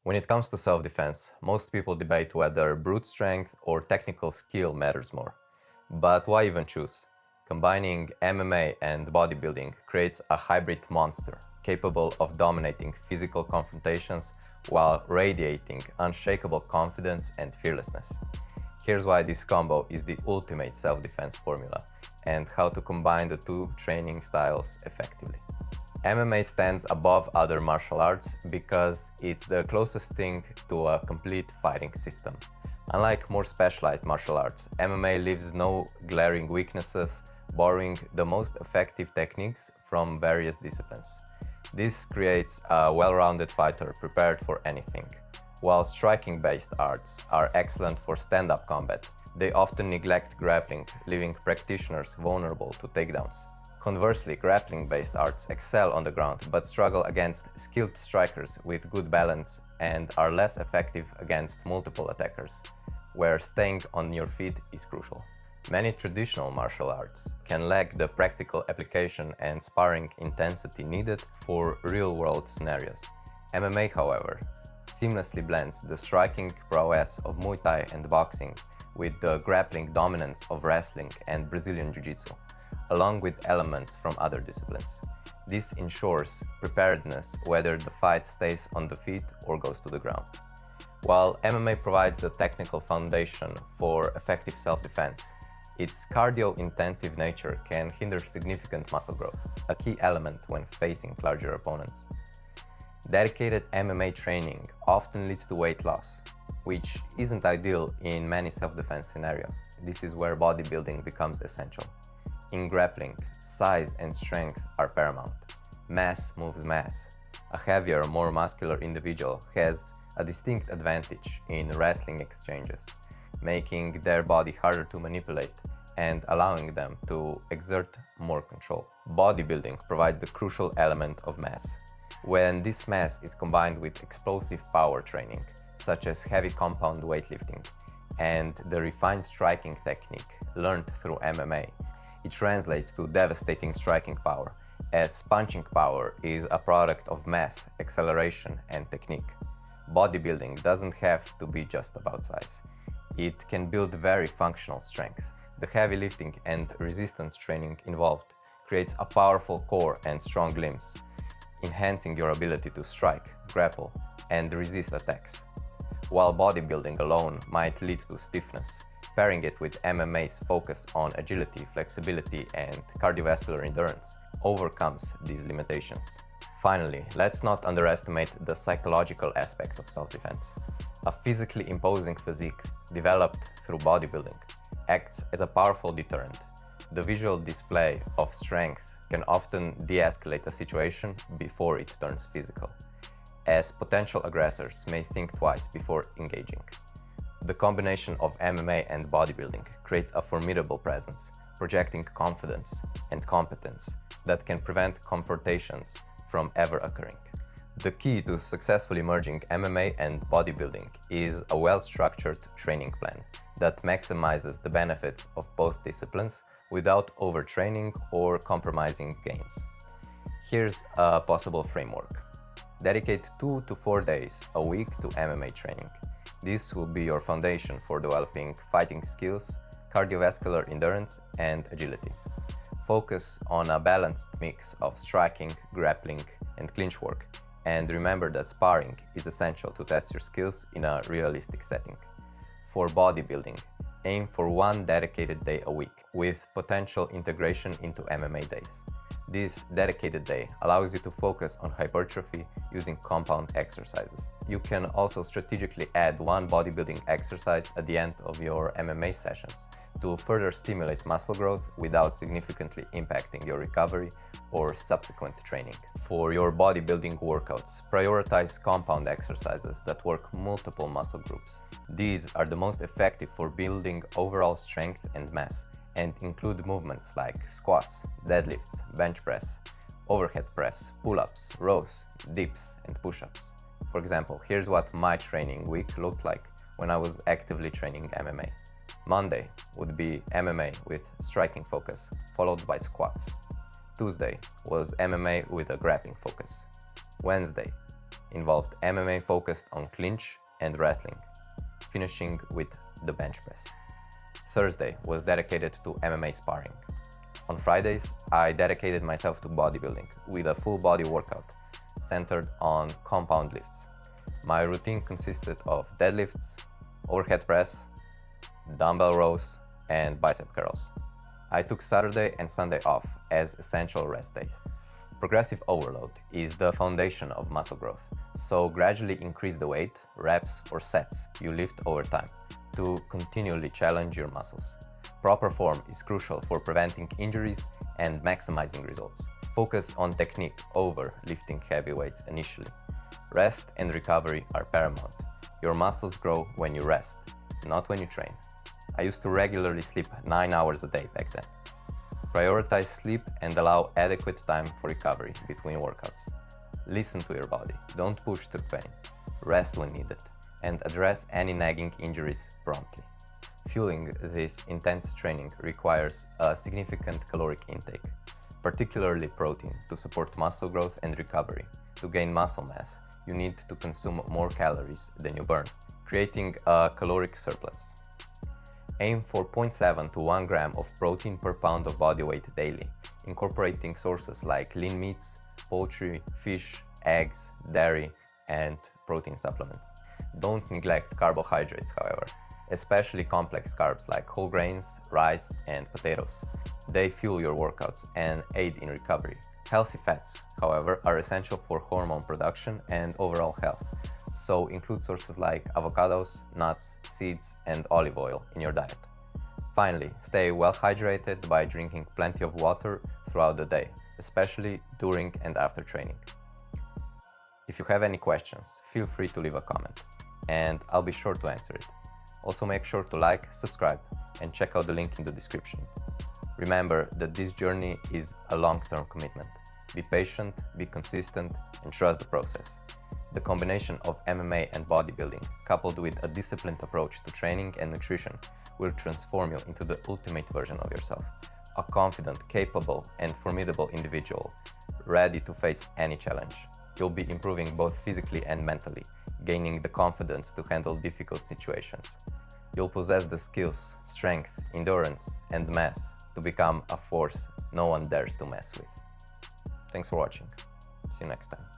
When it comes to self-defense, most people debate whether brute strength or technical skill matters more. But why even choose? Combining MMA and bodybuilding creates a hybrid monster capable of dominating physical confrontations while radiating unshakable confidence and fearlessness. Here's why this combo is the ultimate self-defense formula and how to combine the two training styles effectively. MMA stands above other martial arts because it's the closest thing to a complete fighting system. Unlike more specialized martial arts, MMA leaves no glaring weaknesses, borrowing the most effective techniques from various disciplines. This creates a well-rounded fighter prepared for anything. While striking-based arts are excellent for stand-up combat, they often neglect grappling, leaving practitioners vulnerable to takedowns. Conversely, grappling-based arts excel on the ground but struggle against skilled strikers with good balance and are less effective against multiple attackers, where staying on your feet is crucial. Many traditional martial arts can lack the practical application and sparring intensity needed for real-world scenarios. MMA, however, seamlessly blends the striking prowess of Muay Thai and boxing with the grappling dominance of wrestling and Brazilian Jiu-Jitsu, along with elements from other disciplines. This ensures preparedness whether the fight stays on the feet or goes to the ground. While MMA provides the technical foundation for effective self-defense, its cardio-intensive nature can hinder significant muscle growth, a key element when facing larger opponents. Dedicated MMA training often leads to weight loss, which isn't ideal in many self-defense scenarios. This is where bodybuilding becomes essential. In grappling, size and strength are paramount. Mass moves mass. A heavier, more muscular individual has a distinct advantage in wrestling exchanges, making their body harder to manipulate and allowing them to exert more control. Bodybuilding provides the crucial element of mass. When this mass is combined with explosive power training, such as heavy compound weightlifting, and the refined striking technique learned through MMA, it translates to devastating striking power, as punching power is a product of mass, acceleration, and technique. Bodybuilding doesn't have to be just about size. It can build very functional strength. The heavy lifting and resistance training involved creates a powerful core and strong limbs, enhancing your ability to strike, grapple, and resist attacks. While bodybuilding alone might lead to stiffness, pairing it with MMA's focus on agility, flexibility, and cardiovascular endurance overcomes these limitations. Finally, let's not underestimate the psychological aspect of self-defense. A physically imposing physique developed through bodybuilding acts as a powerful deterrent. The visual display of strength can often de-escalate a situation before it turns physical, as potential aggressors may think twice before engaging. The combination of MMA and bodybuilding creates a formidable presence, projecting confidence and competence that can prevent confrontations from ever occurring. The key to successfully merging MMA and bodybuilding is a well-structured training plan that maximizes the benefits of both disciplines without overtraining or compromising gains. Here's a possible framework. Dedicate 2 to 4 days a week to MMA training. This will be your foundation for developing fighting skills, cardiovascular endurance, and agility. Focus on a balanced mix of striking, grappling, and clinch work, and remember that sparring is essential to test your skills in a realistic setting. For bodybuilding, aim for 1 dedicated day a week, with potential integration into MMA days. This dedicated day allows you to focus on hypertrophy using compound exercises. You can also strategically add 1 bodybuilding exercise at the end of your MMA sessions to further stimulate muscle growth without significantly impacting your recovery or subsequent training. For your bodybuilding workouts, prioritize compound exercises that work multiple muscle groups. These are the most effective for building overall strength and mass, and include movements like squats, deadlifts, bench press, overhead press, pull-ups, rows, dips, and push-ups. For example, here's what my training week looked like when I was actively training MMA. Monday would be MMA with striking focus, followed by squats. Tuesday was MMA with a grappling focus. Wednesday, involved MMA focused on clinch and wrestling, finishing with the bench press. Thursday was dedicated to MMA sparring. On Fridays, I dedicated myself to bodybuilding with a full body workout centered on compound lifts. My routine consisted of deadlifts, overhead press, dumbbell rows, and bicep curls. I took Saturday and Sunday off as essential rest days. Progressive overload is the foundation of muscle growth, so gradually increase the weight, reps, or sets you lift over time to continually challenge your muscles. Proper form is crucial for preventing injuries and maximizing results. Focus on technique over lifting heavy weights initially. Rest and recovery are paramount. Your muscles grow when you rest, not when you train. I used to regularly sleep 9 hours a day back then. Prioritize sleep and allow adequate time for recovery between workouts. Listen to your body, don't push through pain. Rest when needed, and address any nagging injuries promptly. Fueling this intense training requires a significant caloric intake, particularly protein, to support muscle growth and recovery. To gain muscle mass, you need to consume more calories than you burn, creating a caloric surplus. Aim for 0.7 to 1 gram of protein per pound of body weight daily, incorporating sources like lean meats, poultry, fish, eggs, dairy, and protein supplements. Don't neglect carbohydrates, however, especially complex carbs like whole grains, rice, and potatoes. They fuel your workouts and aid in recovery. Healthy fats, however, are essential for hormone production and overall health, so include sources like avocados, nuts, seeds, and olive oil in your diet. Finally, stay well hydrated by drinking plenty of water throughout the day, especially during and after training. If you have any questions, feel free to leave a comment, and I'll be sure to answer it. Also make sure to like, subscribe, and check out the link in the description. Remember that this journey is a long-term commitment. Be patient, be consistent, and trust the process. The combination of MMA and bodybuilding, coupled with a disciplined approach to training and nutrition, will transform you into the ultimate version of yourself. A confident, capable, and formidable individual, ready to face any challenge. You'll be improving both physically and mentally, gaining the confidence to handle difficult situations. You'll possess the skills, strength, endurance, and mass to become a force no one dares to mess with. Thanks for watching. See you next time.